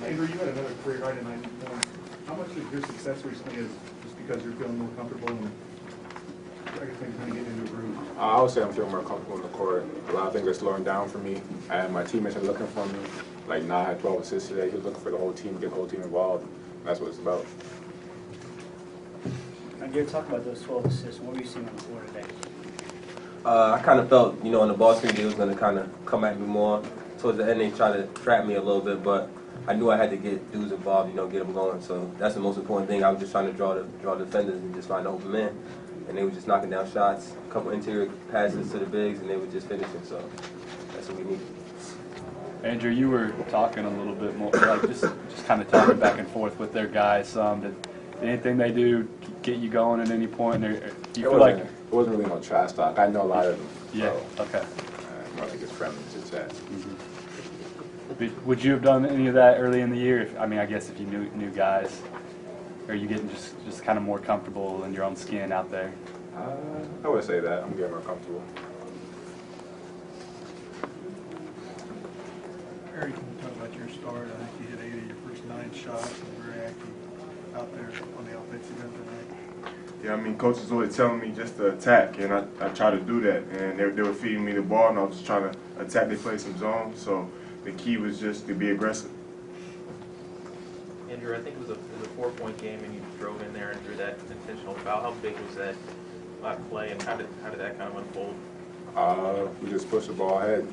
Andrew, you had another career high tonight. How much of your success recently is just because you're feeling more comfortable and I guess maybe kind of getting into a groove? I would say I'm feeling more comfortable in the court. A lot of things are slowing down for me, and my teammates are looking for me. Like, Nah had 12 assists today. He was looking for the whole team, get the whole team involved. That's what it's about. Naadir, talk about those 12 assists. What were you seeing on the floor today? I kind of felt, in the ball screen, they was going to kind of come at me more. Towards the end, they tried to trap me a little bit, but I knew I had to get dudes involved, get them going. So that's the most important thing. I was just trying to draw defenders and just find the open man. And they were just knocking down shots, a couple interior passes to the bigs, and they were just finishing. So that's what we needed. Andrew, you were talking a little bit more, like just kind of talking back and forth with their guys. Did anything they do get you going at any point? Or do you feel like it wasn't really no trash talk? I know a lot of them. Yeah. So, Okay. I think it's friendly to chat. Would you have done any of that early in the year? I guess if you knew guys, or are you getting just kind of more comfortable in your own skin out there? I would say that I'm getting more comfortable. Harry, can you talk about your start? I think you hit 8 of your first 9 shots and very active out there on the offensive end tonight. Yeah, Coach is always telling me just to attack, and I try to do that. And they were feeding me the ball, and I was just trying to attack. They played some zone, so the key was just to be aggressive. Andrew, I think it was a 4-point game, and you drove in there and drew that intentional foul. How big was that play, and how did that kind of unfold? We just pushed the ball ahead,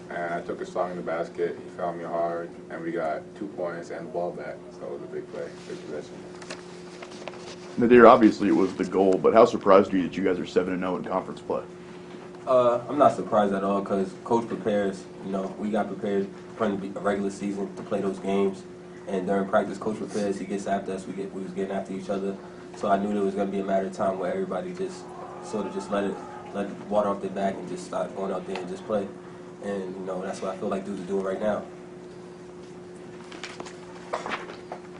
and I took a shot in the basket. He fouled me hard, and we got 2 points and the ball back. So it was a big play, big possession. Naadir, obviously it was the goal, but how surprised are you that you guys are 7-0 in conference play? I'm not surprised at all because Coach prepares. We got prepared for the regular season to play those games. And during practice, Coach prepares. He gets after us. We was getting after each other. So I knew there was going to be a matter of time where everybody just sort of just let it water off their back and just start going out there and just play. And, that's what I feel like dudes are doing right now.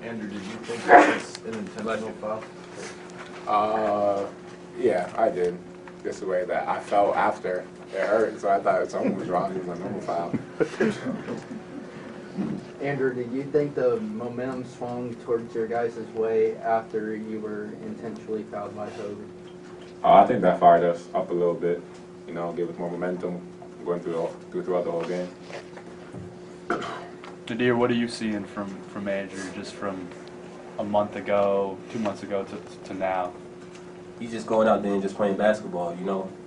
Andrew, did you think that was an intentional foul? Yeah, I did. Just the way that I felt after it hurt, so I thought something was wrong. It was a normal foul. Andrew, did you think the momentum swung towards your guys' way after you were intentionally fouled by Toby? I think that fired us up a little bit. Gave us more momentum going throughout the whole game. Naadir, what are you seeing from Andrew just from a month ago, 2 months ago to now? He's just going out there and just playing basketball.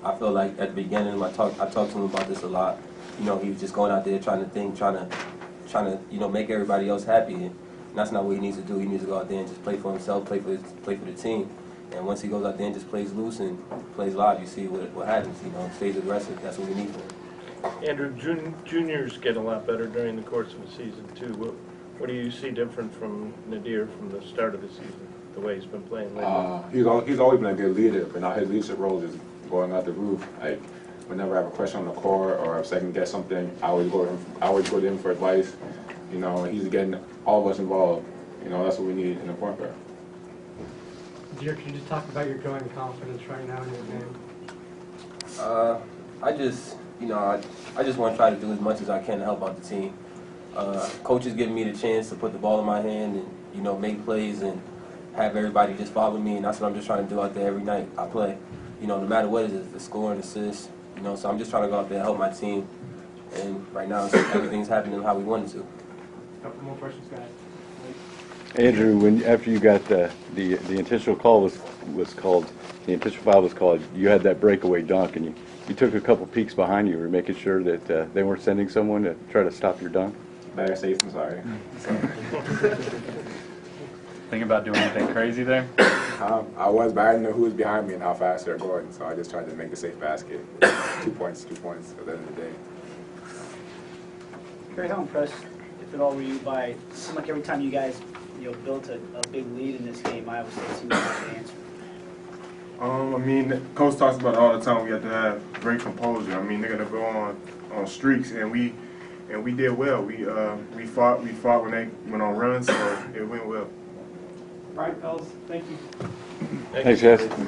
I feel like at the beginning I talked to him about this a lot. He was just going out there trying to make everybody else happy. And that's not what he needs to do. He needs to go out there and just play for himself, play for the team. And once he goes out there and just plays loose and plays live, you see what happens. Stays aggressive. That's what we need from him. Andrew, juniors get a lot better during the course of the season too. What do you see different from Naadir from the start of the season, the way he's been playing lately? He's always been a good leader, but now his leadership role is going out the roof. Like, whenever I have a question on the court or second guess something, I always go to him for advice. He's getting all of us involved. That's what we need in the point guard. Naadir, can you just talk about your growing confidence right now in your game? I just want to try to do as much as I can to help out the team. Coach is giving me the chance to put the ball in my hand and make plays and have everybody just follow me, and that's what I'm just trying to do out there every night I play. No matter what it is, the score and assist. So I'm just trying to go out there and help my team. And right now, everything's happening how we wanted to. A couple more questions, guys. Andrew, after you got the intentional call was called, the intentional foul was called, you had that breakaway dunk, and you took a couple peeks behind you. Were making sure that they weren't sending someone to try to stop your dunk. Better safe than sorry. Think about doing anything crazy there? I was, but I didn't know who was behind me and how fast they're going, so I just tried to make a safe basket. 2 points at the end of the day. Harry, how impressed, if at all, were you by, it seemed like every time you guys built a big lead in this game, Iowa State seemed to have the answer? Coach talks about it all the time. We have to have great composure. They're going to go on streaks, and we did well. We fought when they went on runs, so it went well. All right, fellas, thank you. Thanks, guys.